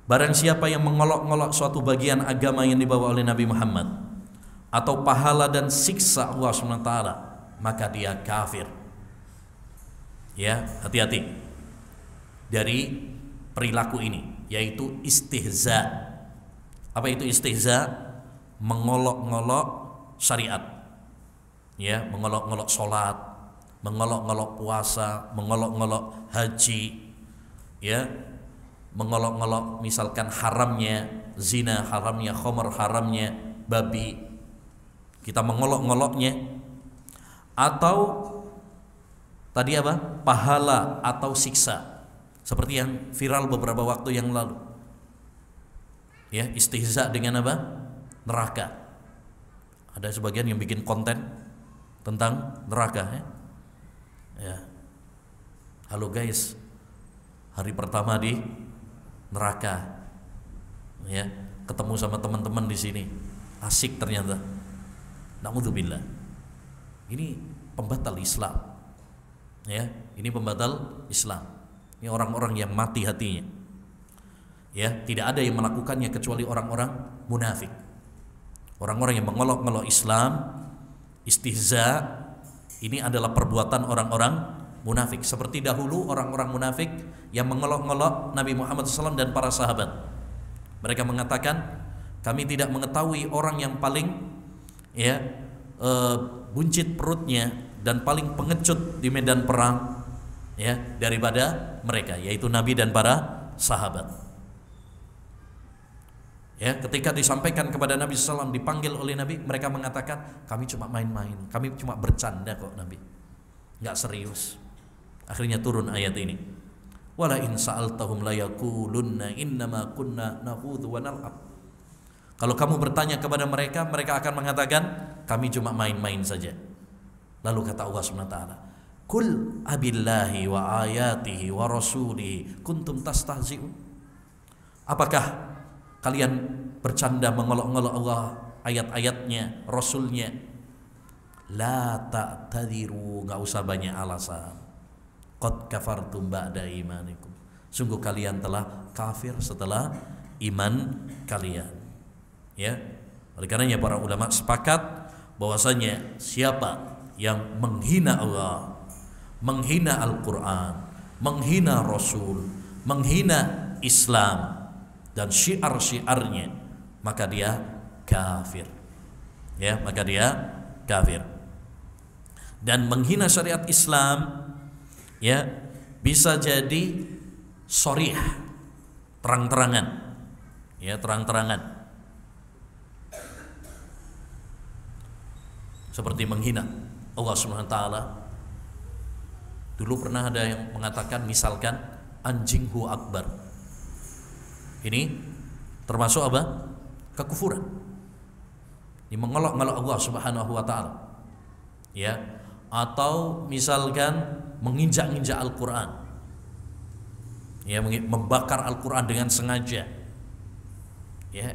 Barang siapa yang mengolok-olok suatu bagian agama yang dibawa oleh Nabi Muhammad atau pahala dan siksa Allah SWT, maka dia kafir. Ya, hati-hati dari perilaku ini, yaitu istihza. Apa itu istihza? Mengolok-olok syariat. Ya, mengolok-olok sholat, mengolok-olok puasa, mengolok-olok haji, ya, mengolok-olok misalkan haramnya zina, haramnya khamr, haramnya babi, kita mengolok-oloknya. Atau tadi apa? Pahala atau siksa, seperti yang viral beberapa waktu yang lalu. Ya, istihza dengan apa? Neraka. Ada sebagian yang bikin konten tentang neraka, ya. Ya. Halo guys, hari pertama di neraka, ya, ketemu sama teman-teman di sini, asik ternyata. Naudzubillah. Ini pembatal Islam, ya. Ini pembatal Islam. Ini orang-orang yang mati hatinya, ya. Tidak ada yang melakukannya kecuali orang-orang munafik, orang-orang yang mengolok-olok Islam. Istihza ini adalah perbuatan orang-orang munafik, seperti dahulu orang-orang munafik yang mengolok-olok Nabi Muhammad SAW dan para sahabat. Mereka mengatakan, kami tidak mengetahui orang yang paling, ya, buncit perutnya dan paling pengecut di medan perang, ya, daripada mereka, yaitu Nabi dan para sahabat. Ya, ketika disampaikan kepada Nabi SAW, dipanggil oleh Nabi, mereka mengatakan, kami cuma main-main, kami cuma bercanda kok Nabi, nggak serius. Akhirnya turun ayat ini, wala in sa'altahum la yaqulunna innama kunna nakhudhu wa nal'ab. Kalau kamu bertanya kepada mereka, mereka akan mengatakan, kami cuma main-main saja. Lalu kata Allah SWT, kul abillahi wa ayatihi wa rasulihi kuntum tastahzi'un. Apakah kalian bercanda mengolok-olok Allah, ayat-ayatnya, Rasulnya? La ta'tadiru, gak usah banyak alasan. Qad kafartum ba'da imanikum, sungguh kalian telah kafir setelah iman kalian. Ya, oleh karenanya para ulama sepakat bahwasanya siapa yang menghina Allah, menghina Al-Quran, menghina Rasul, menghina Islam dan syiar-syiarnya, maka dia kafir. Ya, maka dia kafir. Dan menghina syariat Islam, ya, bisa jadi sharih, terang-terangan, ya, terang-terangan, seperti menghina Allah Subhanahu wa taala. Dulu pernah ada yang mengatakan, misalkan anjinghu akbar, ini termasuk apa? Kekufuran. Ini mengolok-olok Allah Subhanahu wa taala. Ya, atau misalkan menginjak-injak Al-Qur'an. Ya, membakar Al-Qur'an dengan sengaja. Ya.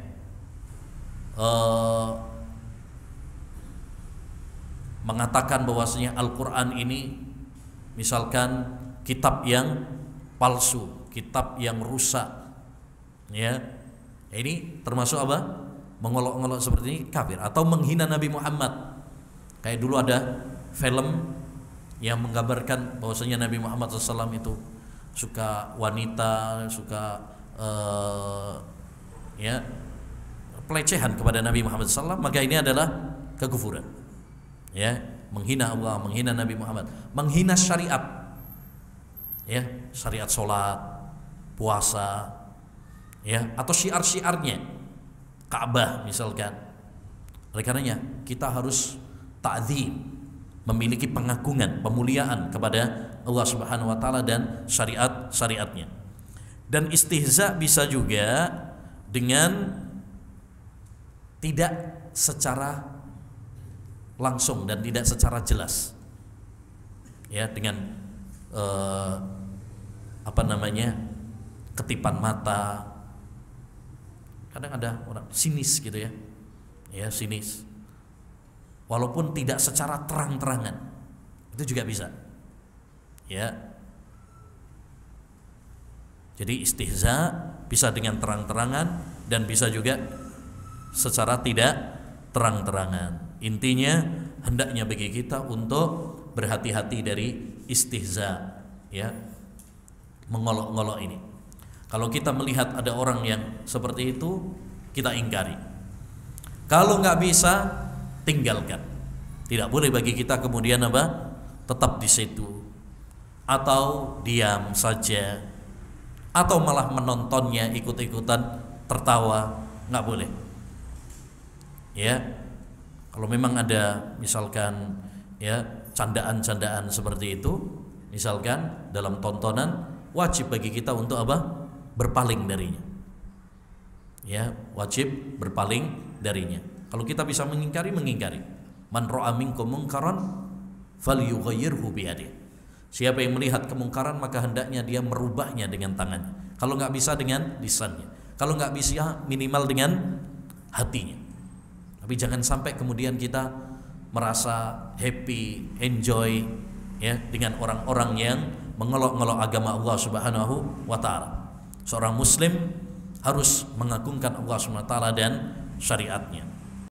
Mengatakan bahwasanya Al-Qur'an ini misalkan kitab yang palsu, kitab yang rusak. Ya, ini termasuk apa? Mengolok-olok seperti ini kafir. Atau menghina Nabi Muhammad. Kayak dulu ada film yang menggambarkan bahwasanya Nabi Muhammad SAW itu suka wanita, suka ya, pelecehan kepada Nabi Muhammad SAW, maka ini adalah kekufuran. Ya, menghina Allah, menghina Nabi Muhammad, menghina syariat. Ya, syariat sholat, puasa, ya, atau syiar-syiarnya, Ka'bah misalkan. Oleh karenanya kita harus ta'zim, memiliki pengagungan, pemuliaan kepada Allah Subhanahu wa taala dan syariat-syariatnya. Dan istihza bisa juga dengan tidak secara langsung dan tidak secara jelas, ya, dengan apa namanya, ketipan mata. Kadang ada orang sinis gitu, ya, ya, sinis, walaupun tidak secara terang-terangan, itu juga bisa, ya. Jadi istihza bisa dengan terang-terangan dan bisa juga secara tidak terang-terangan. Intinya hendaknya bagi kita untuk berhati-hati dari istihza, ya, mengolok-ngolok ini. Kalau kita melihat ada orang yang seperti itu, kita ingkari. Kalau nggak bisa, tinggalkan. Tidak boleh bagi kita kemudian apa? Tetap di situ, atau diam saja, atau malah menontonnya, ikut-ikutan tertawa, nggak boleh. Ya, kalau memang ada misalkan ya candaan-candaan seperti itu, misalkan dalam tontonan, wajib bagi kita untuk apa? Berpaling darinya. Ya, wajib berpaling darinya. Kalau kita bisa mengingkari, mengingkari. Man ra'a minkum munkaran falyughayyirhu biyadihi. Siapa yang melihat kemungkaran maka hendaknya dia merubahnya dengan tangannya. Kalau nggak bisa dengan lisannya. Kalau nggak bisa minimal dengan hatinya. Tapi jangan sampai kemudian kita merasa happy, enjoy ya dengan orang-orang yang mengolok-ngolok agama Allah Subhanahu wa taala. Seorang muslim harus mengagungkan Allah Subhanahu wa taala dan syariatnya.